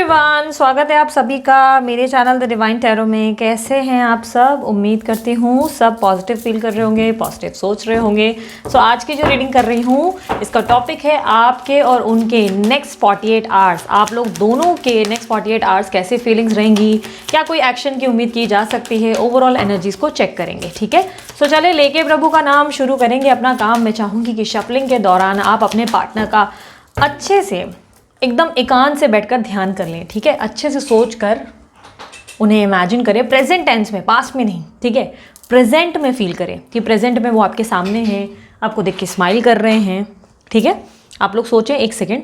Everyone, स्वागत है आप सभी का मेरे चैनल द डिवाइन टैरो में। कैसे हैं आप सब? उम्मीद करती हूँ सब पॉजिटिव फील कर रहे होंगे, पॉजिटिव सोच रहे होंगे। सो आज की जो रीडिंग कर रही हूँ इसका टॉपिक है आपके और उनके नेक्स्ट 48 आवर्स। आप लोग दोनों के नेक्स्ट 48 आवर्स कैसे फीलिंग्स रहेंगी, क्या कोई एक्शन की उम्मीद की जा सकती है, ओवरऑल एनर्जीज को चेक करेंगे। ठीक है, सो चले लेके प्रभु का नाम शुरू करेंगे अपना काम। मैं चाहूँगी कि शफलिंग के दौरान आप अपने पार्टनर का अच्छे से एकदम एकांत से बैठकर ध्यान कर लें। ठीक है, अच्छे से सोच कर उन्हें इमेजिन करें, प्रेजेंट टेंस में, पास्ट में नहीं। ठीक है, प्रेजेंट में फील करें कि प्रेजेंट में वो आपके सामने हैं, आपको देख के स्माइल कर रहे हैं। ठीक है, आप लोग सोचें, एक सेकेंड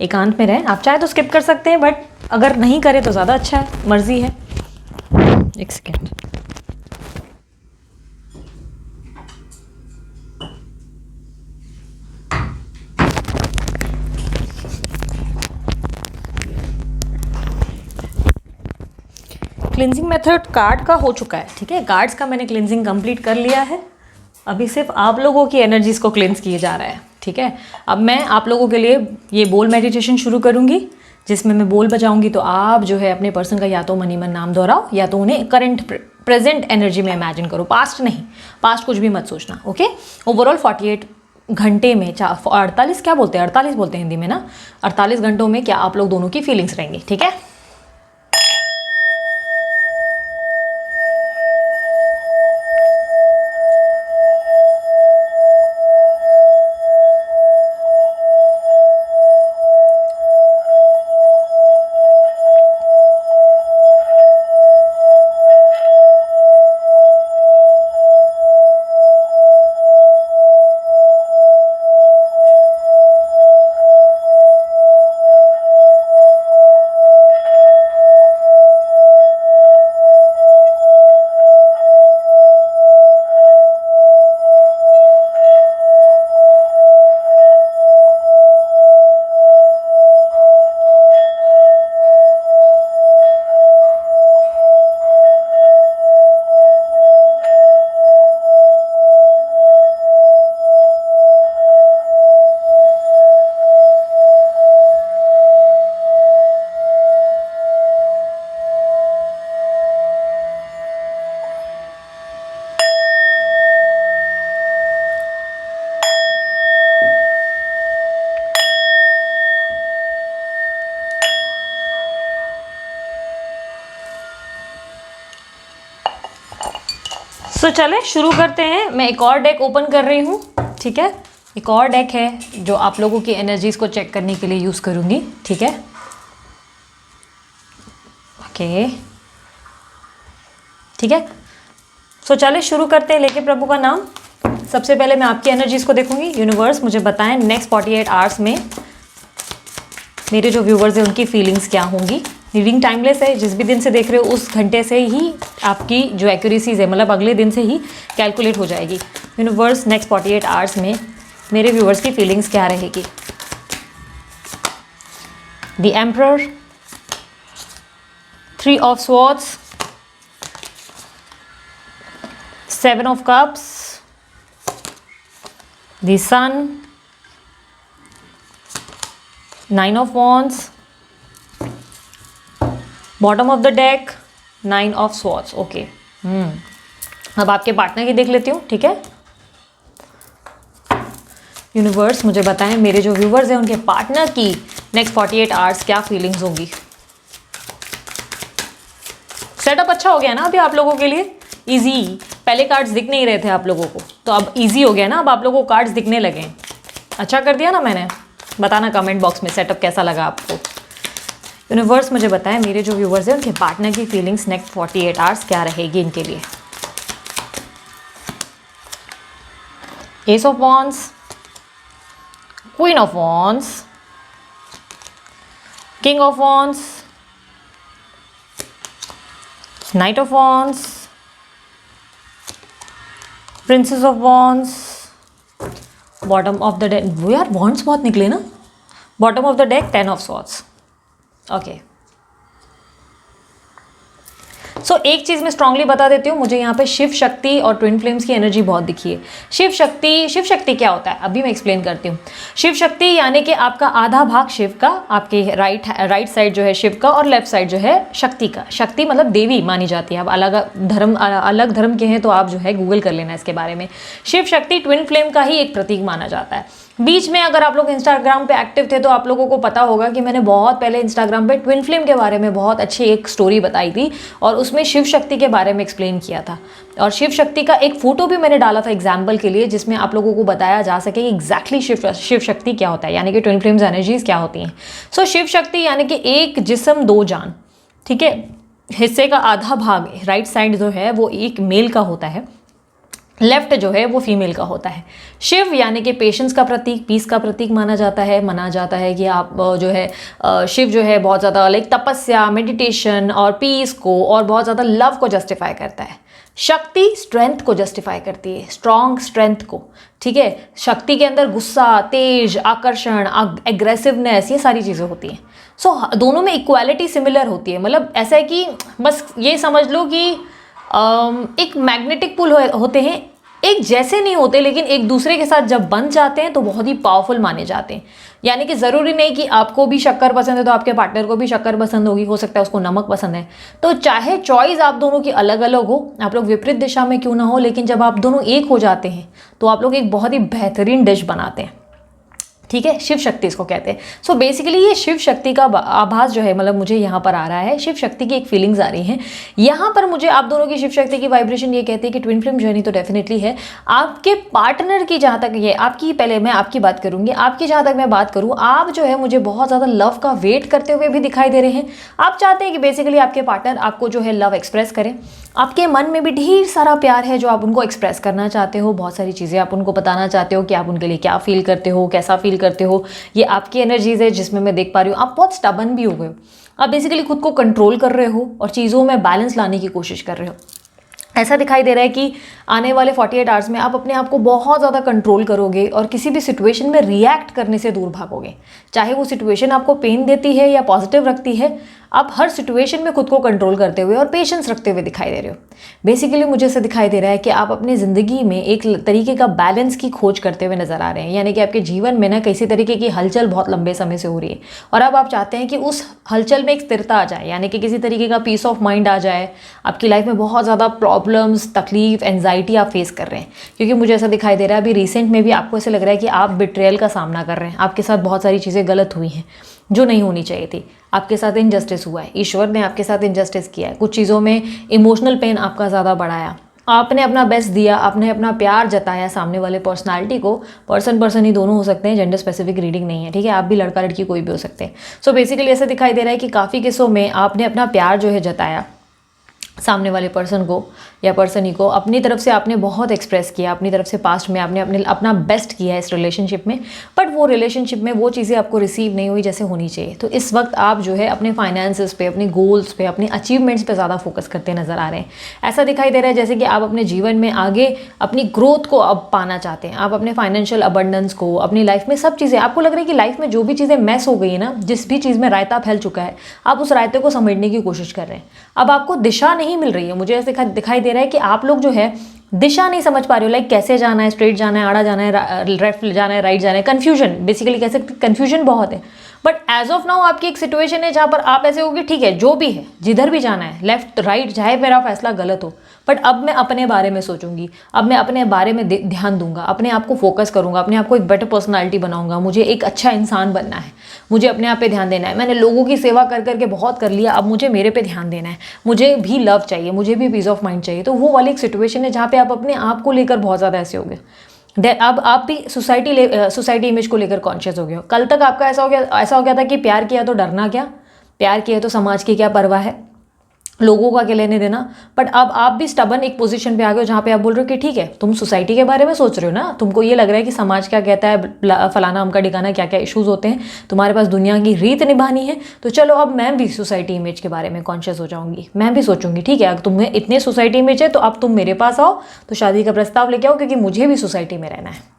एकांत में रहें। आप चाहे तो स्किप कर सकते हैं, बट अगर नहीं करें तो ज़्यादा अच्छा है, मर्जी है। एक सेकेंड। क्लिनजिंग मेथड कार्ड का हो चुका है। ठीक है, कार्ड्स का मैंने क्लिनजिंग कंप्लीट कर लिया है। अभी सिर्फ आप लोगों की एनर्जीज को क्लिनज किया जा रहा है। ठीक है, अब मैं आप लोगों के लिए ये बोल मेडिटेशन शुरू करूंगी, जिसमें मैं बोल बजाऊंगी तो आप जो है अपने पर्सन का या तो मनी मन नाम दोहराओ या तो उन्हें करंट प्रेजेंट एनर्जी में इमेजिन करो। पास्ट नहीं, पास्ट कुछ भी मत सोचना। ओके, ओवरऑल 48 घंटे में 48 क्या बोलते हैं, 48 बोलते हैं हिंदी में ना, 48 घंटों में क्या आप लोग दोनों की फीलिंग्स रहेंगी। ठीक है, तो चले शुरू करते हैं। मैं एक और डेक ओपन कर रही हूँ। ठीक है, एक और डेक है जो आप लोगों की एनर्जीज को चेक करने के लिए यूज करूंगी। ठीक है, ओके, ठीक है। सो चले शुरू करते हैं लेके प्रभु का नाम। सबसे पहले मैं आपकी एनर्जीज को देखूंगी। यूनिवर्स मुझे बताएं नेक्स्ट 48 आवर्स में मेरे जो व्यूवर्स हैं उनकी फीलिंग्स क्या होंगी। रीडिंग टाइमलेस है, जिस भी दिन से देख रहे हो उस घंटे से ही आपकी जो एक्यूरेसीज है, मतलब अगले दिन से ही कैलकुलेट हो जाएगी। यूनिवर्स नेक्स्ट 48 आवर्स में मेरे व्यूवर्स की फीलिंग्स क्या रहेगी। The emperor, 3 of swords, 7 of cups, the sun, 9 of wands, bottom of the deck, 9 of swords. Okay, अब आपके पार्टनर की देख लेती हूँ। ठीक है, यूनिवर्स मुझे बताएं मेरे जो व्यूवर्स हैं उनके पार्टनर की नेक्स्ट 48 आवर्स क्या फीलिंग्स होंगी। सेटअप अच्छा हो गया ना अभी आप लोगों के लिए, इजी। पहले कार्ड्स दिख नहीं रहे थे आप लोगों को, तो अब इजी हो गया ना, अब आप लोगों को कार्ड्स दिखने लगे। अच्छा कर दिया ना मैंने? बताना कमेंट बॉक्स में सेटअप कैसा लगा आपको। यूनिवर्स मुझे बताएं मेरे जो व्यूवर्स हैं उनके पार्टनर की फीलिंग्स नेक्स्ट 48 आवर्स क्या रहेगी इनके लिए। Ace of wands, queen of wands, king of wands, knight of wands, princess of wands, bottom of the deck. वो यार वॉन्ड्स बहुत निकले ना। Bottom of the deck, 10 of swords. Okay, so एक चीज़ मैं स्ट्रांगली बता देती हूँ, मुझे यहाँ पे शिव शक्ति और ट्विन फ्लेम्स की एनर्जी बहुत दिखी है। शिव शक्ति क्या होता है अभी मैं एक्सप्लेन करती हूँ। शिव शक्ति यानी कि आपका आधा भाग शिव का, आपके राइट साइड जो है शिव का और लेफ्ट साइड जो है शक्ति का। शक्ति मतलब देवी मानी जाती है। अब अलग धर्म के हैं तो आप जो है गूगल कर लेना इसके बारे में। शिव शक्ति ट्विन फ्लेम का ही एक प्रतीक माना जाता है। बीच में अगर आप लोग इंस्टाग्राम पे एक्टिव थे तो आप लोगों को पता होगा कि मैंने बहुत पहले इंस्टाग्राम पे ट्विन फ्लेम के बारे में बहुत अच्छी एक स्टोरी बताई थी और उसमें शिव शक्ति के बारे में एक्सप्लेन किया था। और शिव शक्ति का एक फोटो भी मैंने डाला था एग्जाम्पल के लिए, जिसमें आप लोगों को बताया जा सके कि एग्जैक्टली शिव शक्ति क्या होता है, यानी कि ट्विन फ्लेम्स एनर्जीज क्या होती हैं। सो शिव शक्ति यानी कि एक जिस्म दो जान, ठीक है। हिस्से का आधा भाग राइट साइड जो है वो एक मेल का होता है, लेफ्ट जो है वो फीमेल का होता है। शिव यानी कि पेशेंस का प्रतीक, पीस का प्रतीक माना जाता है कि आप जो है शिव जो है बहुत ज़्यादा लाइक तपस्या, मेडिटेशन और पीस को और बहुत ज़्यादा लव को जस्टिफाई करता है। शक्ति स्ट्रेंथ को जस्टिफाई करती है, स्ट्रॉन्ग स्ट्रेंथ को, ठीक है। शक्ति के अंदर गुस्सा, तेज, आकर्षण, एग्रेसिवनेस, ये सारी चीज़ें होती हैं। सो दोनों में इक्वालिटी सिमिलर होती है। मतलब ऐसा है कि बस ये समझ लो कि एक मैग्नेटिक पुल होते हैं, एक जैसे नहीं होते लेकिन एक दूसरे के साथ जब बन जाते हैं तो बहुत ही पावरफुल माने जाते हैं। यानी कि ज़रूरी नहीं कि आपको भी शक्कर पसंद है तो आपके पार्टनर को भी शक्कर पसंद होगी, हो सकता है उसको नमक पसंद है। तो चाहे चॉइस आप दोनों की अलग अलग हो, आप लोग विपरीत दिशा में क्यों ना हो, लेकिन जब आप दोनों एक हो जाते हैं तो आप लोग एक बहुत ही बेहतरीन डिश बनाते हैं, ठीक है। शिव शक्ति इसको कहते हैं। सो बेसिकली ये शिव शक्ति का आभास जो है, मतलब मुझे यहाँ पर आ रहा है, शिव शक्ति की एक फीलिंग्स आ रही हैं यहाँ पर मुझे। आप दोनों की शिव शक्ति की वाइब्रेशन ये कहती है कि ट्विन फ्लेम जर्नी तो डेफिनेटली है। आपके पार्टनर की जहाँ तक ये आपकी, पहले मैं आपकी बात करूँगी, आपकी जहाँ तक मैं बात करूँ, आप जो है मुझे बहुत ज़्यादा लव का वेट करते हुए भी दिखाई दे रहे हैं। आप चाहते हैं कि बेसिकली आपके पार्टनर आपको जो है लव एक्सप्रेस करें। आपके मन में भी ढेर सारा प्यार है जो आप उनको एक्सप्रेस करना चाहते हो, बहुत सारी चीज़ें आप उनको बताना चाहते हो कि आप उनके लिए क्या फील करते हो, कैसा फील करते हो। ये आपकी एनर्जीज है जिसमें मैं देख पा रही हूँ आप बहुत स्टबन भी हो गए हो। आप बेसिकली खुद को कंट्रोल कर रहे हो और चीज़ों में बैलेंस लाने की कोशिश कर रहे हो। ऐसा दिखाई दे रहा है कि आने वाले 48 आवर्स में आप अपने आप को बहुत ज़्यादा कंट्रोल करोगे और किसी भी सिचुएशन में रिएक्ट करने से दूर भागोगे। चाहे वो सिचुएशन आपको पेन देती है या पॉजिटिव रखती है, आप हर सिचुएशन में खुद को कंट्रोल करते हुए और पेशेंस रखते हुए दिखाई दे रहे हो। बेसिकली मुझे ऐसा दिखाई दे रहा है कि आप अपनी ज़िंदगी में एक तरीके का बैलेंस की खोज करते हुए नजर आ रहे हैं। यानी कि आपके जीवन में ना किसी तरीके की हलचल बहुत लंबे समय से हो रही है और अब आप चाहते हैं कि उस हलचल में एक स्थिरता आ जाए, यानी कि किसी तरीके का पीस ऑफ माइंड आ जाए। आपकी लाइफ में बहुत ज़्यादा प्रॉब्लम्स, तकलीफ, एंजाइटी आप फेस कर रहे हैं, क्योंकि मुझे ऐसा दिखाई दे रहा है अभी रिसेंट में भी आपको ऐसे लग रहा है कि आप बिट्रेयल का सामना कर रहे हैं। आपके साथ बहुत सारी चीज़ें गलत हुई हैं जो नहीं होनी चाहिए थी। आपके साथ इनजस्टिस हुआ है, ईश्वर ने आपके साथ इनजस्टिस किया है। कुछ चीज़ों में इमोशनल पेन आपका ज़्यादा बढ़ाया। आपने अपना बेस्ट दिया, आपने अपना प्यार जताया सामने वाले पर्सनालिटी को। पर्सन ही दोनों हो सकते हैं, जेंडर स्पेसिफिक रीडिंग नहीं है, ठीक है। आप भी लड़का लड़की कोई भी हो सकते हैं। सो बेसिकली ऐसा दिखाई दे रहा है कि काफ़ी केसों में आपने अपना प्यार जो है जताया सामने वाले पर्सन को या पर्सन ही को, अपनी तरफ से आपने बहुत एक्सप्रेस किया, अपनी तरफ से पास्ट में आपने अपना बेस्ट किया है इस रिलेशनशिप में, बट वो रिलेशनशिप में वो चीज़ें आपको रिसीव नहीं हुई जैसे होनी चाहिए। तो इस वक्त आप जो है अपने फाइनेंसेस पे, अपने गोल्स पे, अपने अचीवमेंट्स पे ज़्यादा फोकस करते नज़र आ रहे हैं। ऐसा दिखाई दे रहा है जैसे कि आप अपने जीवन में आगे अपनी ग्रोथ को अब पाना चाहते हैं। आप अपने फाइनेंशियल अबंडेंस को, अपनी लाइफ में सब चीज़ें, आपको लग रहा है कि लाइफ में जो भी चीज़ें मैस हो गई है ना, जिस भी चीज़ में रायता फैल चुका है, आप उस रायते को समेटने की कोशिश कर रहे हैं। अब आपको दिशा नहीं मिल रही है। मुझे ऐसा दिखाई दे रहा है कि आप लोग जो है दिशा नहीं समझ पा रहे हो, लाइक कैसे जाना है, स्ट्रेट जाना है, आड़ा जाना है, लेफ्ट जाना है, राइट जाना है। कन्फ्यूजन, बेसिकली कैसे कन्फ्यूजन बहुत है। बट एज ऑफ नाउ आपकी एक सिचुएशन है जहाँ पर आप ऐसे होगे, ठीक है जो भी है, जिधर भी जाना है, लेफ्ट राइट, चाहे मेरा फैसला गलत हो, बट अब मैं अपने बारे में सोचूंगी, अब मैं अपने बारे में ध्यान दूंगा, अपने आप को फोकस करूंगा, अपने आप को एक बेटर पर्सनालिटी बनाऊंगा। मुझे एक अच्छा इंसान बनना है, मुझे अपने आप पे ध्यान देना है। मैंने लोगों की सेवा कर करके बहुत कर लिया, अब मुझे मेरे पे ध्यान देना है। मुझे भी लव चाहिए, मुझे भी पीस ऑफ माइंड चाहिए। तो वो वाली एक सिचुएशन है जहाँ पे आप अपने आप को लेकर बहुत ज़्यादा ऐसे हो गए। अब आप भी सोसाइटी इमेज को लेकर कॉन्शियस हो गए हो। कल तक आपका ऐसा हो गया था कि प्यार किया तो डरना क्या, प्यार किया तो समाज की क्या परवाह है, लोगों का क्या लेने देना। बट अब आप भी स्टबन एक पोजीशन पे आ गए हो जहाँ पे आप बोल रहे हो कि ठीक है, तुम सोसाइटी के बारे में सोच रहे हो ना, तुमको ये लग रहा है कि समाज क्या कहता है, फलाना अमका ठिकाना क्या क्या इश्यूज होते हैं, तुम्हारे पास दुनिया की रीत निभानी है। तो चलो अब मैं भी सोसाइटी इमेज के बारे में कॉन्शियस हो जाऊंगी। मैं भी सोचूंगी ठीक है, अगर तुम्हें इतने सोसाइटी इमेज है तो अब तुम मेरे पास आओ, तो शादी का प्रस्ताव लेके आओ, क्योंकि मुझे भी सोसाइटी में रहना है।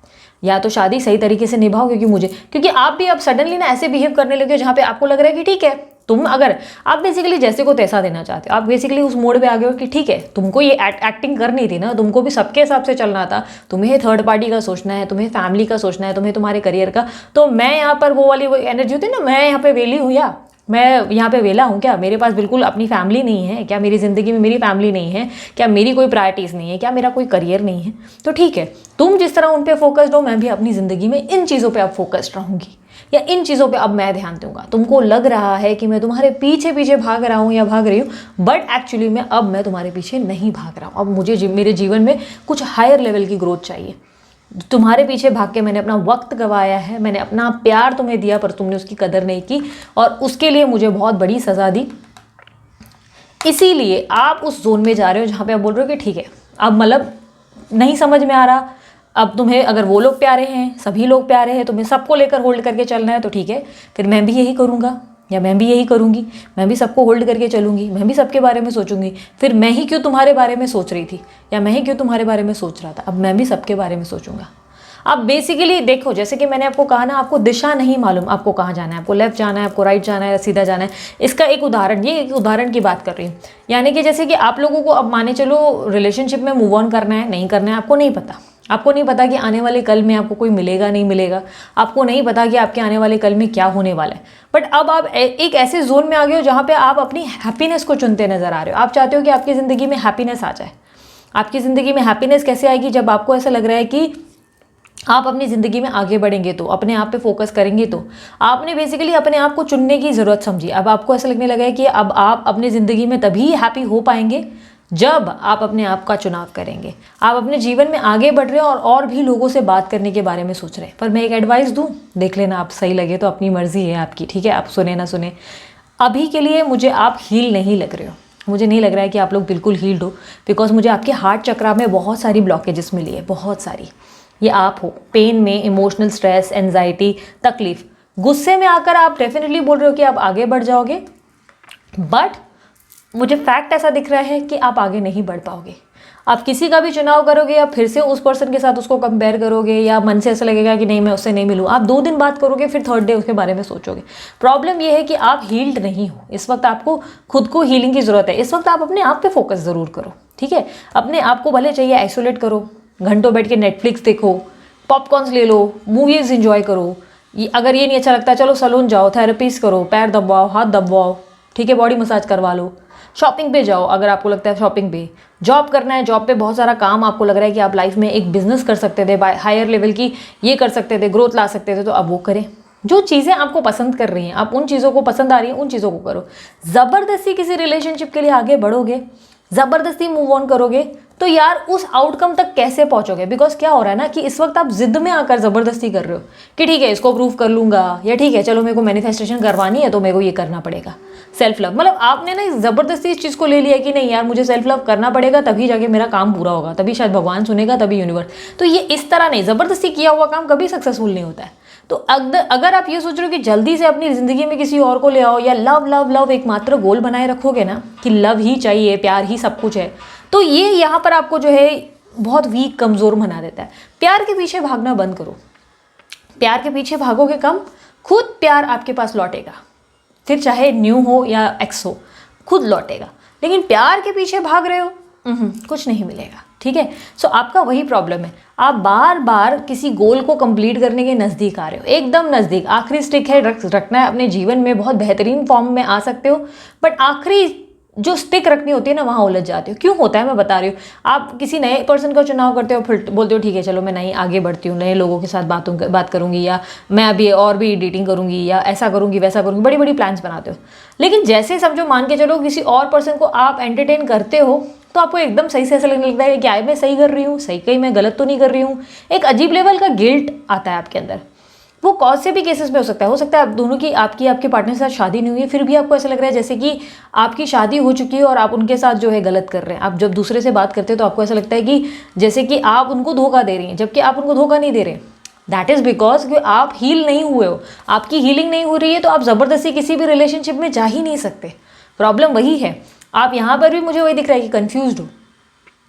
या तो शादी सही तरीके से निभाओ, क्योंकि आप भी अब सडनली ना ऐसे बिहेव करने लगे हो जहाँ पे आपको लग रहा है कि ठीक है, तुम अगर आप बेसिकली जैसे को तैसा देना चाहते हो, आप बेसिकली उस मोड पे आ गए हो कि ठीक है, तुमको ये एक्टिंग करनी थी ना, तुमको भी सबके हिसाब से चलना था, तुम्हें थर्ड पार्टी का सोचना है, तुम्हें फैमिली का सोचना है, तुम्हें तुम्हारे करियर का। तो मैं यहाँ पर वो वाली एनर्जी होती है ना, मैं यहाँ पे वेली हूँ या मैं यहाँ पे वेला हूँ क्या, मेरे पास बिल्कुल अपनी फैमिली नहीं है क्या, मेरी ज़िंदगी में मेरी फैमिली नहीं है क्या, मेरी कोई प्रायोरिटीज़ नहीं है क्या, मेरा कोई करियर नहीं है। तो ठीक है, तुम जिस तरह उन पे फोकस्ड हो, मैं भी अपनी ज़िंदगी में इन चीज़ों पे अब फोकस्ड रहूँगी, या इन चीज़ों पे अब मैं ध्यान दूंगा। तुमको लग रहा है कि मैं तुम्हारे पीछे पीछे भाग रहा हूँ या भाग रही हूँ, बट एक्चुअली में अब मैं तुम्हारे पीछे नहीं भाग रहा हूँ। अब मुझे मेरे जीवन में कुछ हायर लेवल की ग्रोथ चाहिए। तुम्हारे पीछे भाग के मैंने अपना वक्त गंवाया है, मैंने अपना प्यार तुम्हें दिया पर तुमने उसकी कदर नहीं की, और उसके लिए मुझे बहुत बड़ी सज़ा दी। इसीलिए आप उस जोन में जा रहे हो जहाँ पे आप बोल रहे हो कि ठीक है, अब मतलब नहीं समझ में आ रहा, अब तुम्हें अगर वो लोग प्यारे हैं, सभी लोग प्यारे हैं, तुम्हें सबको लेकर होल्ड करके चलना है, तो ठीक है, फिर मैं भी यही करूँगा या मैं भी यही करूँगी, मैं भी सबको होल्ड करके चलूँगी, मैं भी सबके बारे में सोचूंगी। फिर मैं ही क्यों तुम्हारे बारे में सोच रही थी या मैं ही क्यों तुम्हारे बारे में सोच रहा था, अब मैं भी सबके बारे में सोचूंगा। अब बेसिकली देखो, जैसे कि मैंने आपको कहा ना, आपको दिशा नहीं मालूम, आपको कहाँ जाना है, आपको लेफ्ट जाना है, आपको राइट जाना है, सीधा जाना है। इसका एक उदाहरण, ये एक उदाहरण की बात कर रही हूँ, यानी कि जैसे कि आप लोगों को अब माने चलो रिलेशनशिप में मूव ऑन करना है, नहीं करना है, आपको नहीं पता। आपको नहीं पता कि आने वाले कल में आपको कोई मिलेगा नहीं मिलेगा, आपको नहीं पता कि आपके आने वाले कल में क्या होने वाला है। बट अब आप एक ऐसे जोन में आ गए हो जहाँ पे आप अपनी हैप्पीनेस को चुनते नजर आ रहे हो। आप चाहते हो कि आपकी ज़िंदगी में हैप्पीनेस आ जाए। आपकी ज़िंदगी में हैप्पीनेस कैसे आएगी, जब आपको ऐसा लग रहा है कि आप अपनी ज़िंदगी में आगे बढ़ेंगे, तो अपने आप पे फोकस करेंगे, तो आपने बेसिकली अपने आप को चुनने की ज़रूरत समझी। अब आपको ऐसा लगने लगा है कि अब आप अपनी ज़िंदगी में तभी हैप्पी हो पाएंगे जब आप अपने आप का चुनाव करेंगे। आप अपने जीवन में आगे बढ़ रहे हो और भी लोगों से बात करने के बारे में सोच रहे हैं। पर मैं एक एडवाइस दूं, देख लेना, आप सही लगे तो, अपनी मर्जी है आपकी, ठीक है, आप सुने ना सुने। अभी के लिए मुझे आप हील नहीं लग रहे हो, मुझे नहीं लग रहा है कि आप लोग बिल्कुल हील्ड हो, बिकॉज मुझे आपके हार्ट चक्रा में बहुत सारी ब्लॉकेजेस मिली है, बहुत सारी। ये आप हो पेन में, इमोशनल स्ट्रेस, एंजाइटी, तकलीफ, गुस्से में आकर आप डेफिनेटली बोल रहे हो कि आप आगे बढ़ जाओगे, बट मुझे फैक्ट ऐसा दिख रहा है कि आप आगे नहीं बढ़ पाओगे। आप किसी का भी चुनाव करोगे या फिर से उस पर्सन के साथ उसको कंपेयर करोगे, या मन से ऐसा लगेगा कि नहीं मैं उससे नहीं मिलूँ। आप 2 दिन बात करोगे, फिर थर्ड डे उसके बारे में सोचोगे। प्रॉब्लम यह है कि आप हील्ड नहीं हो। इस वक्त आपको खुद को हीलिंग की ज़रूरत है। इस वक्त आप अपने आप पे फोकस ज़रूर करो, ठीक है। अपने आप को भले चाहिए आइसोलेट करो, घंटों बैठ के नेटफ्लिक्स देखो, पॉपकॉर्न्स ले लो, मूवीज़ इंजॉय करो। अगर ये नहीं अच्छा लगता, चलो सलून जाओ, थेरेपीज करो, पैर दबाओ, हाथ दबाओ, ठीक है, बॉडी मसाज करवा लो, शॉपिंग पे जाओ अगर आपको लगता है शॉपिंग पे, जॉब करना है, जॉब पे बहुत सारा काम आपको लग रहा है कि आप लाइफ में एक बिजनेस कर सकते थे, हायर लेवल की ये कर सकते थे, ग्रोथ ला सकते थे, तो अब वो करें। जो चीज़ें आपको पसंद कर रही हैं, आप उन चीज़ों को पसंद आ रही हैं, उन चीज़ों को करो। ज़बरदस्ती किसी रिलेशनशिप के लिए आगे बढ़ोगे, ज़बरदस्ती मूव ऑन करोगे, तो यार उस आउटकम तक कैसे पहुंचोगे। बिकॉज क्या हो रहा है ना कि इस वक्त आप जिद में आकर ज़बरदस्ती कर रहे हो कि ठीक है इसको प्रूव कर लूँगा, या ठीक है चलो मेरे को मैनिफेस्टेशन करवानी है तो मेरे को ये करना पड़ेगा। सेल्फ लव, मतलब आपने ना ज़बरदस्ती इस चीज़ को ले लिया कि नहीं यार मुझे सेल्फ लव करना पड़ेगा, तभी जाके मेरा काम पूरा होगा, तभी शायद भगवान सुनेगा, तभी यूनिवर्स। तो ये इस तरह नहीं, ज़बरदस्ती किया हुआ काम कभी सक्सेसफुल नहीं होता है। तो अगर आप ये सोच रहे हो कि जल्दी से अपनी ज़िंदगी में किसी और को ले आओ, या लव लव लव एकमात्र गोल बनाए रखोगे ना कि लव ही चाहिए, प्यार ही सब कुछ है, तो ये यहाँ पर आपको जो है बहुत वीक, कमज़ोर बना देता है। प्यार के पीछे भागना बंद करो। प्यार के पीछे भागोगे कम, खुद प्यार आपके पास लौटेगा, फिर चाहे न्यू हो या एक्स हो, खुद लौटेगा। लेकिन प्यार के पीछे भाग रहे हो, कुछ नहीं मिलेगा, ठीक है। सो आपका वही प्रॉब्लम है, आप बार बार किसी गोल को कंप्लीट करने के नज़दीक आ रहे हो, एकदम नज़दीक। आखिरी स्टिक है रखना है अपने जीवन में, बहुत बेहतरीन फॉर्म में आ सकते हो, बट आखिरी जो स्टिक रखनी होती है ना, वहाँ उलझ जाते हो। क्यों होता है मैं बता रही हूँ। आप किसी नए पर्सन का चुनाव करते हो, फिर बोलते हो ठीक है चलो मैं नई आगे बढ़ती हूँ, नए लोगों के साथ बात करूँगी, या मैं अभी और भी डेटिंग करूँगी, या ऐसा करूँगी वैसा करूँगी, बड़ी बड़ी प्लान्स बनाते हो। लेकिन जैसे समझो, मान के चलो किसी और पर्सन को आप एंटरटेन करते हो, तो आपको एकदम सही से ऐसा लगने लगता है कि क्या मैं सही कर रही हूँ, सही कहीं मैं गलत तो नहीं कर रही हूँ। एक अजीब लेवल का गिल्ट आता है आपके अंदर। वो कौन से भी केसेस में हो सकता है आप दोनों की, आपके पार्टनर के साथ शादी नहीं हुई है, फिर भी आपको ऐसा लग रहा है जैसे कि आपकी शादी हो चुकी है और आप उनके साथ जो है गलत कर रहे हैं। आप जब दूसरे से बात करते हैं तो आपको ऐसा लगता है कि जैसे कि आप उनको धोखा दे रही हैं, जबकि आप उनको धोखा नहीं दे रहे। दैट इज़ बिकॉज कि आप हील नहीं हुए हो, आपकी हीलिंग नहीं हो रही है, तो आप ज़बरदस्ती किसी भी रिलेशनशिप में जा ही नहीं सकते। प्रॉब्लम वही है। आप यहाँ पर भी मुझे वही दिख रहा है कि कन्फ्यूज्ड हो,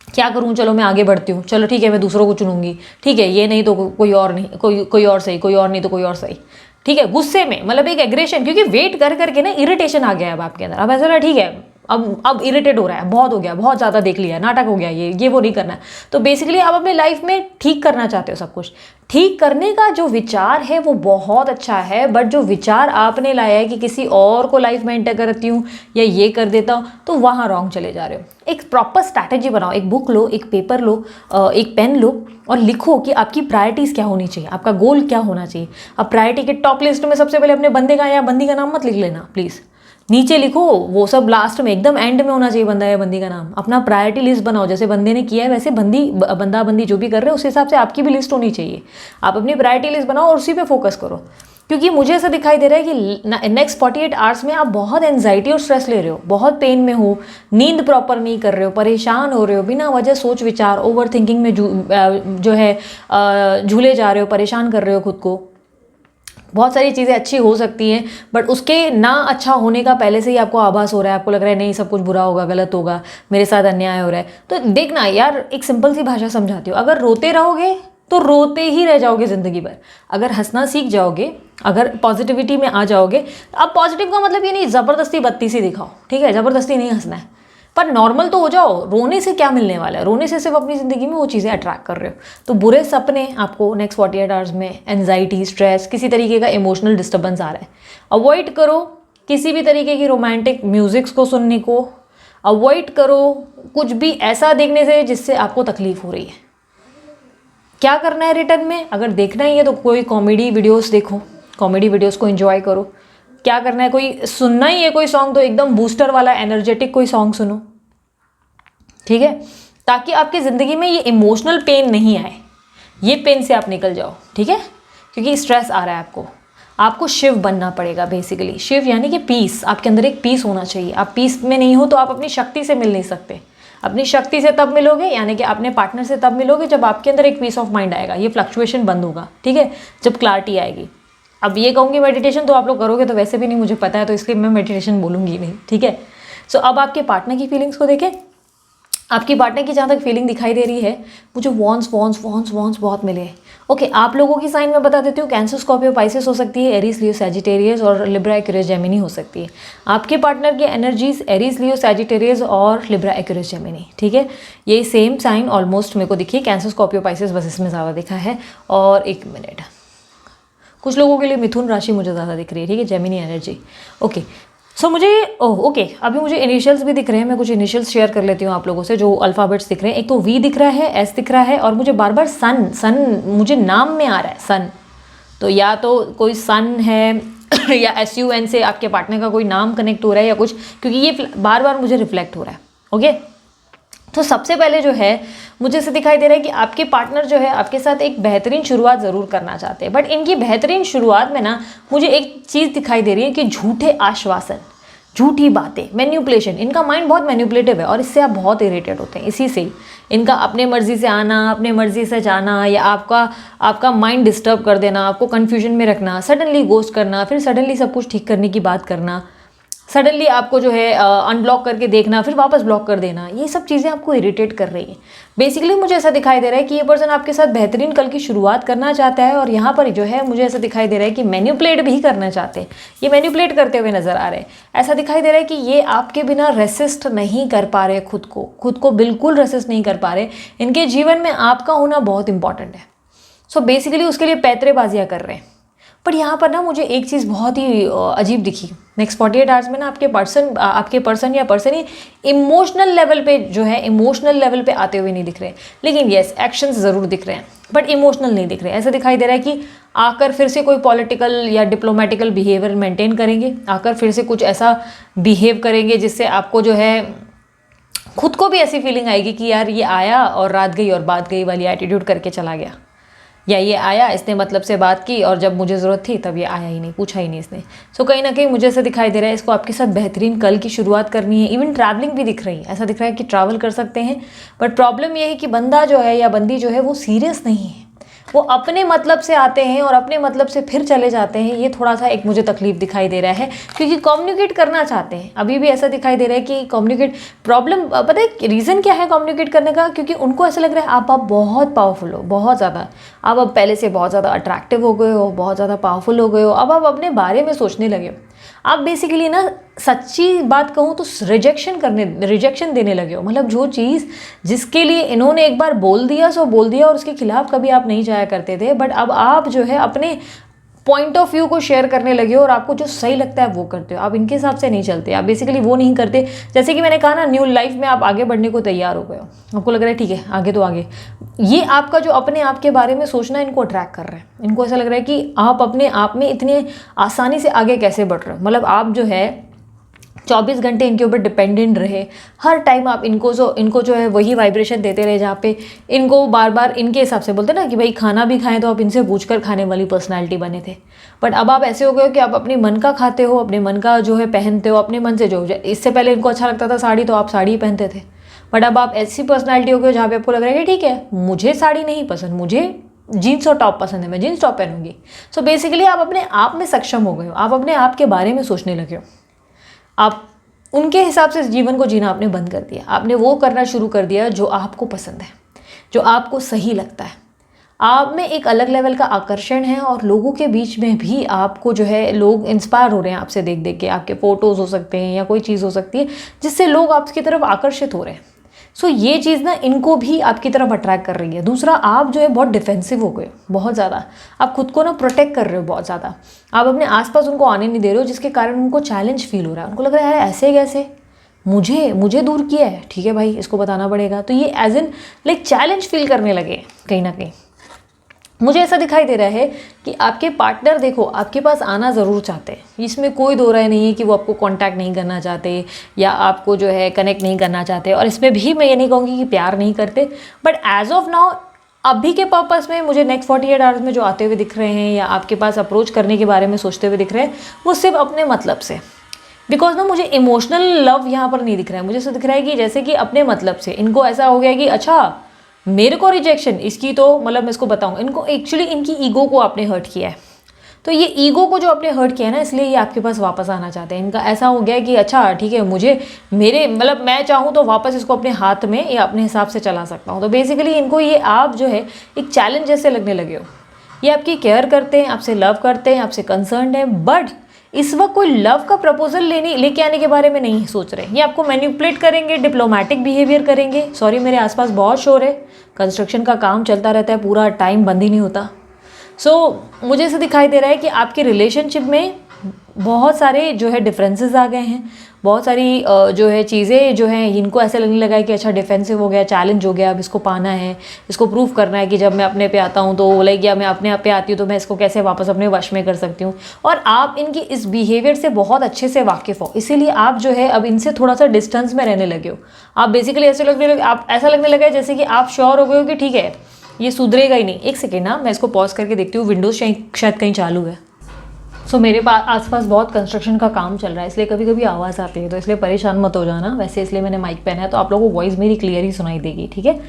क्या करूँ, चलो मैं आगे बढ़ती हूँ, चलो ठीक है मैं दूसरों को चुनूंगी, ठीक है ये नहीं तो कोई और नहीं, कोई और सही, कोई और नहीं तो कोई और सही, ठीक है। गुस्से में मतलब एक एग्रेशन, क्योंकि वेट कर करके ना इरिटेशन आ गया है अब आपके अंदर। अब ऐसा लगा ठीक है अब इरिटेट हो रहा है, बहुत हो गया, बहुत ज़्यादा देख लिया, नाटक हो गया, ये वो नहीं करना है। तो बेसिकली आप अपने लाइफ में ठीक करना चाहते हो सब कुछ। ठीक करने का जो विचार है वो बहुत अच्छा है, बट जो विचार आपने लाया है कि किसी और को लाइफ में एंटर करती हूँ या ये कर देता हूँ, तो वहाँ रॉन्ग चले जा रहे हो। एक प्रॉपर स्ट्रैटेजी बनाओ, एक बुक लो, एक पेपर लो, एक पेन लो और लिखो कि आपकी प्रायोरिटीज़ क्या होनी चाहिए, आपका गोल क्या होना चाहिए। अब प्रायोरिटी के टॉप लिस्ट में सबसे पहले अपने बंदे का या बंदी का नाम मत लिख लेना प्लीज़, नीचे लिखो, वो सब लास्ट में एकदम एंड में होना चाहिए बंदा या बंदी का नाम। अपना प्रायोरिटी लिस्ट बनाओ, जैसे बंदे ने किया है वैसे बंदा बंदी जो भी कर रहे हो उस हिसाब से आपकी भी लिस्ट होनी चाहिए। आप अपनी प्रायोरिटी लिस्ट बनाओ और उसी पे फोकस करो। क्योंकि मुझे ऐसा दिखाई दे रहा है कि नेक्स्ट 48 आवर्स में आप बहुत एंजाइटी और स्ट्रेस ले रहे हो, बहुत पेन में हो, नींद प्रॉपर नहीं कर रहे हो, परेशान हो रहे हो, बिना वजह सोच विचार ओवर थिंकिंग में जो है झूले जा रहे हो, परेशान कर रहे हो खुद को। बहुत सारी चीज़ें अच्छी हो सकती हैं, बट उसके ना अच्छा होने का पहले से ही आपको आभास हो रहा है, आपको लग रहा है नहीं सब कुछ बुरा होगा, गलत होगा, मेरे साथ अन्याय हो रहा है। तो देखना यार, एक सिंपल सी भाषा समझाती हूँ, अगर रोते रहोगे तो रोते ही रह जाओगे ज़िंदगी भर। अगर हंसना सीख जाओगे, अगर पॉजिटिविटी में आ जाओगे, अब पॉजिटिव का मतलब ये नहीं ज़बरदस्ती बत्ती सी दिखाओ, ठीक है, ज़बरदस्ती नहीं हंसना है, पर नॉर्मल तो हो जाओ। रोने से क्या मिलने वाला है, रोने से सिर्फ अपनी ज़िंदगी में वो चीज़ें अट्रैक्ट कर रहे हो। तो बुरे सपने आपको नेक्स्ट 48 आवर्स में, एनजाइटी, स्ट्रेस, किसी तरीके का इमोशनल डिस्टर्बेंस आ रहा है, अवॉइड करो। किसी भी तरीके की रोमांटिक म्यूजिक्स को सुनने को अवॉइड करो, कुछ भी ऐसा देखने से जिससे आपको तकलीफ हो रही है। क्या करना है रिटर्न में, अगर देखना ही है तो कोई कॉमेडी वीडियोस देखो, कॉमेडी वीडियोस को एंजॉय करो। क्या करना है, कोई सुनना ही है कोई सॉन्ग तो एकदम बूस्टर वाला एनर्जेटिक कोई सॉन्ग सुनो, ठीक है, ताकि आपकी ज़िंदगी में ये इमोशनल पेन नहीं आए, ये पेन से आप निकल जाओ, ठीक है। क्योंकि स्ट्रेस आ रहा है आपको शिव बनना पड़ेगा। बेसिकली शिव यानी कि पीस, आपके अंदर एक पीस होना चाहिए। आप पीस में नहीं हो तो आप अपनी शक्ति से मिल नहीं सकते। अपनी शक्ति से तब मिलोगे, यानी कि अपने पार्टनर से तब मिलोगे जब आपके अंदर एक पीस ऑफ माइंड आएगा, ये फ्लक्चुएशन बंद होगा, ठीक है, जब क्लैरिटी आएगी। अब ये कहूँगी मेडिटेशन तो आप लोग करोगे तो वैसे भी नहीं, मुझे पता है, तो इसलिए मैं मेडिटेशन बोलूँगी नहीं, ठीक है। सो अब आपके पार्टनर की फीलिंग्स को देखें। आपकी पार्टनर की जहाँ तक फीलिंग दिखाई दे रही है, मुझे वॉन्स बहुत मिले हैं। ओके, आप लोगों की साइन में बता देती हूँ, कैंसर, स्कॉर्पियो, पाइसेस हो सकती है, एरीज, लियो, सैजिटेरियस और लिब्रा, एक्यूरियस, जेमिनी हो सकती है। आपके पार्टनर की एनर्जीज एरीज, लियो, सैजिटेरियस और लिब्रा, एक्यूरियस, जेमिनी, ठीक है। ये सेम साइन ऑलमोस्ट मेरे को दिखी, कैंसर, स्कॉर्पियो, पाइसेस बस इसमें ज़्यादा दिखा है। और एक मिनट, कुछ लोगों के लिए मिथुन राशि मुझे ज़्यादा दिख रही है, ठीक है, जेमिनी एनर्जी। ओके, सो मुझे ओके, अभी मुझे इनिशियल्स भी दिख रहे हैं, मैं कुछ इनिशियल्स शेयर कर लेती हूँ आप लोगों से, जो अल्फ़ाबेट्स दिख रहे हैं। एक तो वी दिख रहा है, एस दिख रहा है, और मुझे बार बार सन मुझे नाम में आ रहा है, सन। तो या तो कोई सन है या SUN से आपके पार्टनर का कोई नाम कनेक्ट हो रहा है या कुछ, क्योंकि ये बार बार मुझे रिफ्लेक्ट हो रहा है। ओके, तो सबसे पहले जो है मुझे ऐसे दिखाई दे रहा है कि आपके पार्टनर जो है आपके साथ एक बेहतरीन शुरुआत ज़रूर करना चाहते हैं, बट इनकी बेहतरीन शुरुआत में ना मुझे एक चीज़ दिखाई दे रही है कि झूठे आश्वासन, झूठी बातें, मैन्युपुलेशन। इनका माइंड बहुत मैन्युपुलेटिव है और इससे आप बहुत इरिटेट होते हैं। इसी से इनका अपने मर्जी से आना, अपने मर्जी से जाना, या आपका माइंड डिस्टर्ब कर देना, आपको कन्फ्यूजन में रखना, सडनली गोस्ट करना, फिर सडनली सब कुछ ठीक करने की बात करना, सडनली आपको जो है अनब्लॉक करके देखना, फिर वापस ब्लॉक कर देना, ये सब चीज़ें आपको इरिटेट कर रही हैं। बेसिकली मुझे ऐसा दिखाई दे रहा है कि ये पर्सन आपके साथ बेहतरीन कल की शुरुआत करना चाहता है, और यहाँ पर जो है मुझे ऐसा दिखाई दे रहा है कि मैन्युपुलेट भी करना चाहते हैं, ये मैन्युपुलेट करते हुए नजर आ रहे हैं। ऐसा दिखाई दे रहा है कि ये आपके बिना रेसिस्ट नहीं कर पा रहे, खुद को बिल्कुल रेसिस्ट नहीं कर पा रहे। इनके जीवन में आपका होना बहुत इंपॉर्टेंट है। सो बेसिकली उसके लिए पैतरेबाजियाँ कर रहे हैं। पर यहाँ पर ना मुझे एक चीज़ बहुत ही अजीब दिखी, नेक्स्ट 48 आवर्स में ना आपके पर्सन या पर्सन ही इमोशनल लेवल पे जो है, इमोशनल लेवल पे आते हुए नहीं दिख रहे, लेकिन येस एक्शंस ज़रूर दिख रहे हैं, बट इमोशनल नहीं दिख रहे। ऐसा दिखाई दे रहा है कि आकर फिर से कोई पॉलिटिकल या डिप्लोमेटिकल बिहेवियर मेंटेन करेंगे, आकर फिर से कुछ ऐसा बिहेव करेंगे जिससे आपको जो है खुद को भी ऐसी फीलिंग आएगी कि यार ये आया और रात गई और बात गई वाली एटीट्यूड करके चला गया, या ये आया इसने मतलब से बात की और जब मुझे ज़रूरत थी तब ये आया ही नहीं, पूछा ही नहीं इसने। सो कहीं ना कहीं मुझे ऐसा दिखाई दे रहा है इसको आपके साथ बेहतरीन कल की शुरुआत करनी है। इवन ट्रैवलिंग भी दिख रही है, ऐसा दिख रहा है कि ट्रैवल कर सकते हैं, बट प्रॉब्लम ये है कि बंदा जो है या बंदी जो है वो सीरियस नहीं है, वो अपने मतलब से आते हैं और अपने मतलब से फिर चले जाते हैं। ये थोड़ा सा एक मुझे तकलीफ दिखाई दे रहा है, क्योंकि कम्युनिकेट करना चाहते हैं। अभी भी ऐसा दिखाई दे रहा है कि कम्युनिकेट प्रॉब्लम, पता है रीज़न क्या है कम्युनिकेट करने का? क्योंकि उनको ऐसा लग रहा है आप बहुत पावरफुल हो, बहुत ज़्यादा, आप अब पहले से बहुत ज़्यादा अट्रैक्टिव हो गए हो, बहुत ज़्यादा पावरफुल हो गए हो, अब आप अपने बारे में सोचने लगे हो। आप बेसिकली ना, सच्ची बात कहूँ तो रिजेक्शन देने लगे हो। मतलब जो चीज़ जिसके लिए इन्होंने एक बार बोल दिया सो बोल दिया, और उसके खिलाफ कभी आप नहीं जाया करते थे, बट अब आप जो है अपने पॉइंट ऑफ व्यू को शेयर करने लगे हो और आपको जो सही लगता है वो करते हो। आप इनके हिसाब से नहीं चलते, आप बेसिकली वो नहीं करते। जैसे कि मैंने कहा ना, न्यू लाइफ में आप आगे बढ़ने को तैयार हो गए हो, आपको लग रहा है ठीक है आगे तो आगे। ये आपका जो अपने आप के बारे में सोचना इनको अट्रैक्ट कर रहा है। इनको ऐसा लग रहा है कि आप अपने आप में इतने आसानी से आगे कैसे बढ़ रहे हो। मतलब आप जो है 24 घंटे इनके ऊपर डिपेंडेंट रहे, हर टाइम आप इनको जो है वही वाइब्रेशन देते रहे, जहाँ पे इनको बार बार इनके हिसाब से बोलते ना कि भाई खाना भी खाएं तो आप इनसे पूछकर खाने वाली पर्सनालिटी बने थे। बट अब आप ऐसे हो गए हो कि आप अपने मन का खाते हो, अपने मन का जो है पहनते हो, अपने मन से जो इससे पहले इनको अच्छा लगता था साड़ी, तो आप साड़ी ही पहनते थे। बट अब आप ऐसी पर्सनैलिटी हो गए जहाँ पे आपको लग रहा है कि ठीक है मुझे साड़ी नहीं पसंद, मुझे जीन्स और टॉप पसंद है, मैं जीन्स टॉप पहनूंगी। सो बेसिकली आप अपने आप में सक्षम हो गए हो, आप अपने आप के बारे में सोचने लगे हो। आप उनके हिसाब से जीवन को जीना आपने बंद कर दिया। आपने वो करना शुरू कर दिया जो आपको पसंद है, जो आपको सही लगता है। आप में एक अलग लेवल का आकर्षण है, और लोगों के बीच में भी आपको जो है लोग इंस्पायर हो रहे हैं आपसे देख देख के। आपके फोटोज़ हो सकते हैं या कोई चीज़ हो सकती है जिससे लोग आपकी तरफ आकर्षित हो रहे हैं। सो ये चीज़ ना इनको भी आपकी तरफ अट्रैक्ट कर रही है। दूसरा, आप जो है बहुत डिफेंसिव हो गए, बहुत ज़्यादा आप खुद को ना प्रोटेक्ट कर रहे हो बहुत ज़्यादा। आप अपने आसपास उनको आने नहीं दे रहे हो, जिसके कारण उनको चैलेंज फील हो रहा है। उनको लग रहा है यार ऐसे कैसे मुझे दूर किया है, ठीक है भाई इसको बताना पड़ेगा। तो ये as in like challenge feel करने लगे कहीं ना कहीं। मुझे ऐसा दिखाई दे रहा है कि आपके पार्टनर देखो आपके पास आना ज़रूर चाहते हैं, इसमें कोई दो राय नहीं है कि वो आपको कांटेक्ट नहीं करना चाहते या आपको जो है कनेक्ट नहीं करना चाहते। और इसमें भी मैं ये नहीं कहूँगी कि प्यार नहीं करते, बट एज ऑफ नाउ अभी के पर्पस में मुझे नेक्स्ट 48 आवर्स में जो आते हुए दिख रहे हैं या आपके पास अप्रोच करने के बारे में सोचते हुए दिख रहे हैं, वो सिर्फ अपने मतलब से। बिकॉज ना मुझे इमोशनल लव यहाँ पर नहीं दिख रहा है। मुझे ऐसा दिख रहा है कि जैसे कि अपने मतलब से इनको ऐसा हो गया कि अच्छा मेरे को रिजेक्शन इसकी, तो मतलब मैं इसको बताऊँ, इनको एक्चुअली इनकी ईगो को आपने हर्ट किया है। तो ये ईगो को जो आपने हर्ट किया है ना, इसलिए ये आपके पास वापस आना चाहते हैं। इनका ऐसा हो गया कि अच्छा ठीक है मुझे मेरे मतलब मैं चाहूँ तो वापस इसको अपने हाथ में या अपने हिसाब से चला सकता हूँ। तो बेसिकली इनको ये आप जो है एक चैलेंज जैसे लगने लगे हो। ये आपकी केयर करते हैं, आपसे लव करते हैं, आपसे कंसर्न्ड है, बट इस वक्त कोई लव का प्रपोजल लेके आने के बारे में नहीं सोच रहे। ये आपको मैनिपुलेट करेंगे, डिप्लोमेटिक बिहेवियर करेंगे। सॉरी मेरे आसपास बहुत शोर है, कंस्ट्रक्शन का काम चलता रहता है पूरा टाइम, बंद ही नहीं होता। मुझे ऐसा दिखाई दे रहा है कि आपके रिलेशनशिप में बहुत सारे जो है डिफरेंसेस आ गए हैं, बहुत सारी जो है चीज़ें जो हैं इनको ऐसे लगने लगा है कि अच्छा डिफेंसिव हो गया, चैलेंज हो गया, अब इसको पाना है, इसको प्रूव करना है कि जब मैं अपने पे आता हूँ तो लाइक या मैं अपने आप पे आती हूँ तो मैं इसको कैसे वापस अपने वश में कर सकती हूँ। और आप इनकी इस बिहेवियर से बहुत अच्छे से वाकिफ़ हो, इसीलिए आप जो है अब इनसे थोड़ा सा डिस्टेंस में रहने लगे हो। आप बेसिकली ऐसा लगने लगा है जैसे कि आप श्योर हो गए हो कि ठीक है ये सुधरेगा ही नहीं। एक सेकेंड ना, मैं इसको पॉज करके देखती हूँ, विंडोज़ शायद कहीं चालू है। मेरे पास आसपास बहुत कंस्ट्रक्शन का काम चल रहा है, इसलिए कभी कभी आवाज़ आती है, तो इसलिए परेशान मत हो जाना। वैसे इसलिए मैंने माइक पहना है तो आप लोगों को वॉइस मेरी क्लियर ही सुनाई देगी, ठीक है।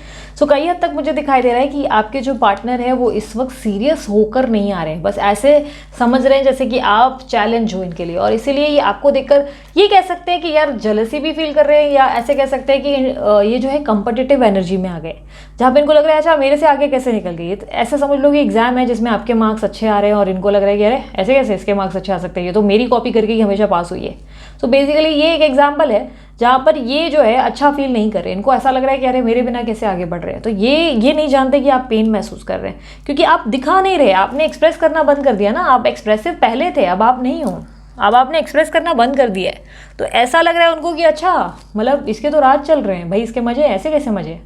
कई हद तक मुझे दिखाई दे रहा है कि आपके जो पार्टनर है वो इस वक्त सीरियस होकर नहीं आ रहे हैं, बस ऐसे समझ रहे हैं जैसे कि आप चैलेंज हो इनके लिए। और इसीलिए ये आपको देखकर ये कह सकते हैं कि यार जेलसी भी फील कर रहे हैं, या ऐसे कह सकते हैं कि ये जो है कॉम्पिटिटिव एनर्जी में आ गए, जहाँ पे इनको लग रहा है अच्छा मेरे से आगे कैसे निकल गई। तो ऐसा समझ लो कि एग्जाम है जिसमें आपके मार्क्स अच्छे आ रहे हैं और इनको लग रहा है कि अरे ऐसे कैसे इसके मार्क्स अच्छे आ सकते हैं, ये तो मेरी कॉपी करके ही हमेशा पास हुई है। बेसिकली ये एक एग्जाम्पल है जहाँ पर ये जो है अच्छा फील नहीं कर रहे, इनको ऐसा लग रहा है कि अरे मेरे बिना कैसे आगे बढ़ रहे हैं। तो ये नहीं जानते कि आप पेन महसूस कर रहे हैं, क्योंकि आप दिखा नहीं रहे, आपने एक्सप्रेस करना बंद कर दिया ना। आप एक्सप्रेसिव पहले थे, अब आप नहीं हो, अब आपने एक्सप्रेस करना बंद कर दिया है। तो ऐसा लग रहा है उनको कि अच्छा मतलब इसके तो राज चल रहे हैं भाई, इसके मजे, ऐसे कैसे मजे।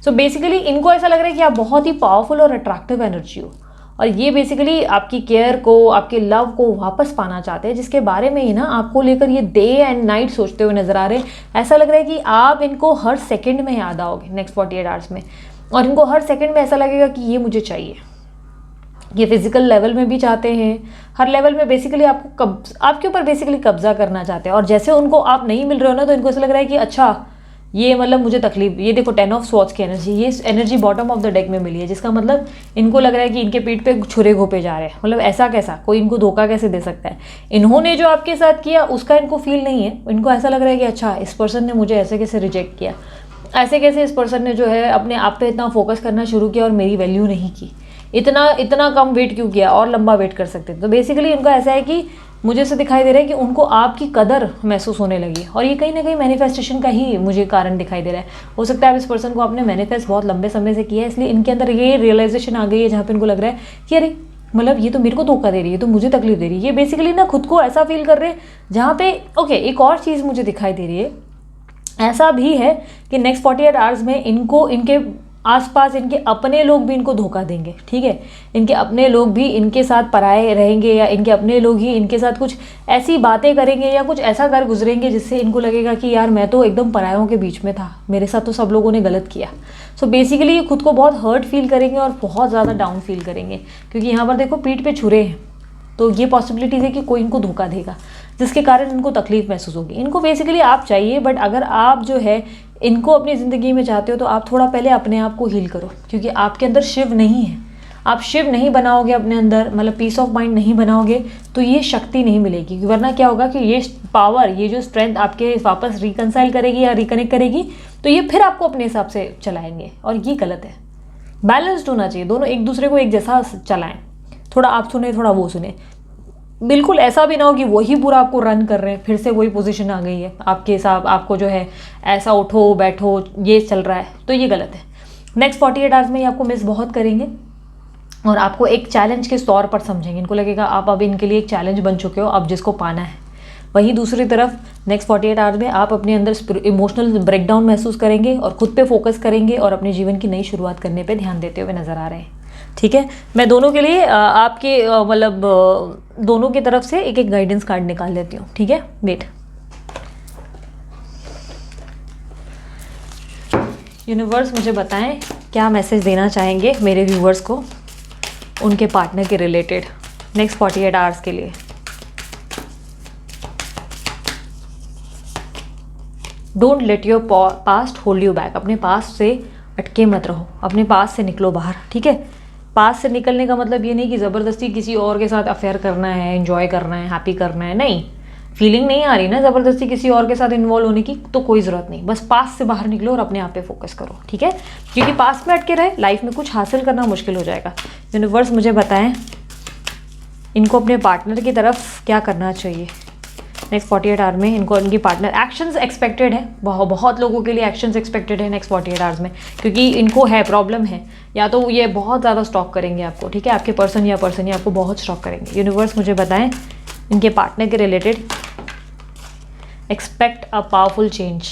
बेसिकली इनको ऐसा लग रहा है कि आप बहुत ही पावरफुल और अट्रैक्टिव एनर्जी हो, और ये बेसिकली आपकी केयर को, आपके लव को वापस पाना चाहते हैं, जिसके बारे में ही ना आपको लेकर ये डे एंड नाइट सोचते हुए नजर आ रहे हैं। ऐसा लग रहा है कि आप इनको हर सेकंड में याद आओगे नेक्स्ट 48 आवर्स में, और इनको हर सेकंड में ऐसा लगेगा कि ये मुझे चाहिए। ये फिजिकल लेवल में भी चाहते हैं, हर लेवल में बेसिकली आपके ऊपर बेसिकली कब्जा करना चाहते हैं। और जैसे उनको आप नहीं मिल रहे हो ना, तो इनको ऐसा लग रहा है कि अच्छा ये मतलब मुझे तकलीफ, ये देखो 10 ऑफ स्वॉर्ड्स की एनर्जी, ये energy bottom of the deck में मिली है, जिसका मतलब इनको लग रहा है कि इनके पीठ पे छुरे घोपे जा रहे हैं। मतलब ऐसा कैसा, कोई इनको धोखा कैसे दे सकता है। इन्होंने जो आपके साथ किया उसका इनको फील नहीं है, इनको ऐसा लग रहा है कि अच्छा इस पर्सन ने मुझे ऐसे कैसे रिजेक्ट किया, ऐसे कैसे इस पर्सन ने जो है अपने आप पे इतना फोकस करना शुरू किया और मेरी वैल्यू नहीं की, इतना कम वेट क्यों किया, और लंबा वेट कर सकते थे। तो बेसिकली इनका ऐसा है कि मुझे ऐसा दिखाई दे रहा है कि उनको आपकी कदर महसूस होने लगी, और ये कहीं ना कहीं मैनिफेस्टेशन का ही मुझे कारण दिखाई दे रहा है। हो सकता है आप इस पर्सन को आपने मैनिफेस्ट बहुत लंबे समय से किया है, इसलिए इनके अंदर ये रियलाइजेशन आ गई है जहाँ पे इनको लग रहा है कि अरे मतलब ये तो मेरे को धोखा दे रही है, तो मुझे तकलीफ दे रही है। ये बेसिकली ना खुद को ऐसा फील कर रहे हैं जहाँ पे ओके, एक और चीज़ मुझे दिखाई दे रही है, ऐसा भी है कि नेक्स्ट 48 आवर्स में इनको इनके आसपास इनके अपने लोग भी इनको धोखा देंगे, ठीक है। इनके अपने लोग भी इनके साथ पराए रहेंगे, या इनके अपने लोग ही इनके साथ कुछ ऐसी बातें करेंगे या कुछ ऐसा कर गुजरेंगे जिससे इनको लगेगा कि यार मैं तो एकदम परायों के बीच में था, मेरे साथ तो सब लोगों ने गलत किया। सो बेसिकली ये खुद को बहुत हर्ट फील करेंगे और बहुत ज़्यादा डाउन फील करेंगे, क्योंकि यहाँ पर देखो पीठ पे छुरे हैं, तो ये पॉसिबिलिटीज़ है कि कोई इनको धोखा देगा, जिसके कारण इनको तकलीफ महसूस होगी। इनको बेसिकली आप चाहिए, बट अगर आप जो है इनको अपनी ज़िंदगी में चाहते हो तो आप थोड़ा पहले अपने आप को हील करो, क्योंकि आपके अंदर शिव नहीं है। आप शिव नहीं बनाओगे अपने अंदर, मतलब पीस ऑफ माइंड नहीं बनाओगे, तो ये शक्ति नहीं मिलेगी। वरना क्या होगा कि ये पावर, ये जो स्ट्रेंथ आपके वापस रिकनसाइल करेगी या रिकनेक्ट करेगी, तो ये फिर आपको अपने हिसाब से चलाएंगे, और ये गलत है। बैलेंस्ड होना चाहिए, दोनों एक दूसरे को एक जैसा चलाएं, थोड़ा आप सुने थोड़ा वो सुने। बिल्कुल ऐसा भी ना हो कि वही पूरा आपको रन कर रहे हैं, फिर से वही पोजीशन आ गई है आपके हिसाब, आपको जो है ऐसा उठो बैठो ये चल रहा है, तो ये गलत है। नेक्स्ट 48 आवर्स में ये आपको मिस बहुत करेंगे और आपको एक चैलेंज के तौर पर समझेंगे। इनको लगेगा आप अब इनके लिए एक चैलेंज बन चुके हो, अब जिसको पाना है। वहीं दूसरी तरफ नेक्स्ट 48 आवर्स में आप अपने अंदर इमोशनल ब्रेकडाउन महसूस करेंगे और खुद पे फोकस करेंगे और अपने जीवन की नई शुरुआत करने पे ध्यान देते हुए नज़र आ रहे हैं, ठीक है। मैं दोनों के लिए आपके मतलब दोनों की तरफ से एक एक गाइडेंस कार्ड निकाल लेती हूँ, ठीक है। वेट, यूनिवर्स मुझे बताएं क्या मैसेज देना चाहेंगे मेरे व्यूवर्स को उनके पार्टनर के रिलेटेड नेक्स्ट 48 आवर्स के लिए। Don't let your past hold you back. अपने पास्ट से अटके मत रहो, अपने पास्ट से निकलो बाहर, ठीक है। पास्ट से निकलने का मतलब ये नहीं कि ज़बरदस्ती किसी और के साथ अफेयर करना है, एंजॉय करना है, हैप्पी करना है, नहीं। फीलिंग नहीं आ रही ना ज़बरदस्ती किसी और के साथ इन्वॉल्व होने की, तो कोई ज़रूरत नहीं। बस पास्ट से बाहर निकलो और अपने आप पे फोकस करो, ठीक है। क्योंकि पास्ट में अटके रहे लाइफ में कुछ हासिल करना मुश्किल हो जाएगा। यूनिवर्स मुझे बताएं इनको अपने पार्टनर की तरफ क्या करना चाहिए नेक्स्ट 48 आवर में। इनको इनकी पार्टनर एक्शंस एक्सपेक्टेड है, बहुत लोगों के लिए एक्शंस एक्सपेक्टेड है नेक्स्ट 48 आवर्स में, क्योंकि इनको है प्रॉब्लम है, या तो ये बहुत ज़्यादा स्टॉक करेंगे आपको, ठीक है। आपके पर्सन या आपको बहुत स्टॉक करेंगे। यूनिवर्स मुझे बताएं इनके पार्टनर के related expect a powerful change.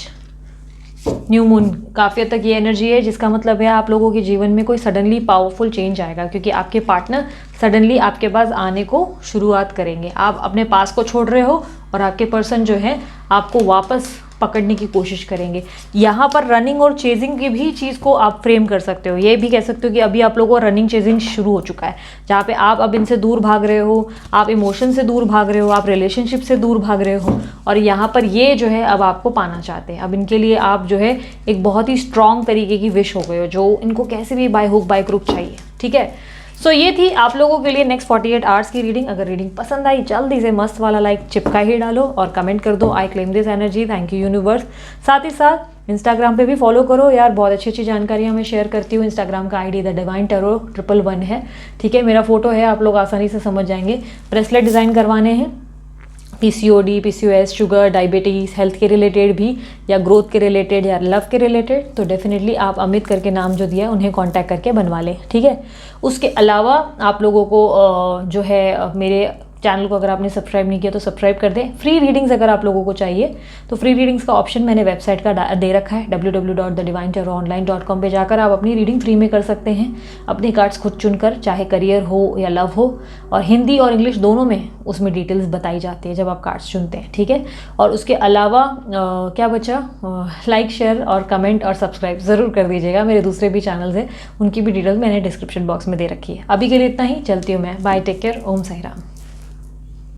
New moon काफ़ी हद तक ये एनर्जी है, जिसका मतलब है आप लोगों के जीवन में कोई सडनली पावरफुल चेंज आएगा, क्योंकि आपके पार्टनर सडनली आपके पास आने को शुरुआत करेंगे। आप अपने पास को छोड़ रहे हो और आपके पर्सन जो है आपको वापस पकड़ने की कोशिश करेंगे। यहाँ पर रनिंग और चेजिंग की भी चीज़ को आप फ्रेम कर सकते हो, ये भी कह सकते हो कि अभी आप लोगों को रनिंग चेजिंग शुरू हो चुका है, जहाँ पे आप अब इनसे दूर भाग रहे हो, आप इमोशन से दूर भाग रहे हो, आप रिलेशनशिप से दूर भाग रहे हो, और यहाँ पर ये जो है अब आपको पाना चाहते हैं। अब इनके लिए आप जो है एक बहुत ही स्ट्रॉन्ग तरीके की विश हो गए हो, जो इनको कैसे भी बाय हुक बाय क्रुक चाहिए, ठीक है। सो ये थी आप लोगों के लिए नेक्स्ट 48 आवर्स की रीडिंग। अगर रीडिंग पसंद आई जल्दी से मस्त वाला लाइक चिपका ही डालो और कमेंट कर दो I claim this energy, thank you universe. साथ ही साथ इंस्टाग्राम पे भी फॉलो करो यार, बहुत अच्छी अच्छी जानकारियाँ मैं शेयर करती हूँ। इंस्टाग्राम का आईडी द डिवाइन टैरो 111 है, ठीक है। मेरा फोटो है, आप लोग आसानी से समझ जाएंगे। ब्रेसलेट डिज़ाइन करवाने हैं PCOD, PCOS, sugar, diabetes, health के रिलेटेड भी, या ग्रोथ के रिलेटेड या लव के रिलेटेड, तो डेफिनेटली आप अमित करके नाम जो दिया है उन्हें कांटेक्ट करके बनवा लें, ठीक है। उसके अलावा आप लोगों को जो है मेरे चैनल को अगर आपने सब्सक्राइब नहीं किया तो सब्सक्राइब कर दें। फ्री रीडिंग्स अगर आप लोगों को चाहिए तो फ्री रीडिंग्स का ऑप्शन मैंने वेबसाइट का दे रखा है, www.thedivinetarot.online.com पे जाकर आप अपनी रीडिंग फ्री में कर सकते हैं, अपने कार्ड्स खुद चुनकर, चाहे करियर हो या लव हो, और हिंदी और इंग्लिश दोनों में उसमें डिटेल्स बताई जाती है जब आप कार्ड्स चुनते हैं, ठीक है। और उसके अलावा क्या बचा, लाइक शेयर और कमेंट और सब्सक्राइब ज़रूर कर दीजिएगा। मेरे दूसरे भी चैनल्स हैं, उनकी भी डिटेल्स मैंने डिस्क्रिप्शन बॉक्स में दे रखी है। अभी के लिए इतना ही, चलती हूँ मैं, बाय, टेक केयर, ओम साई राम।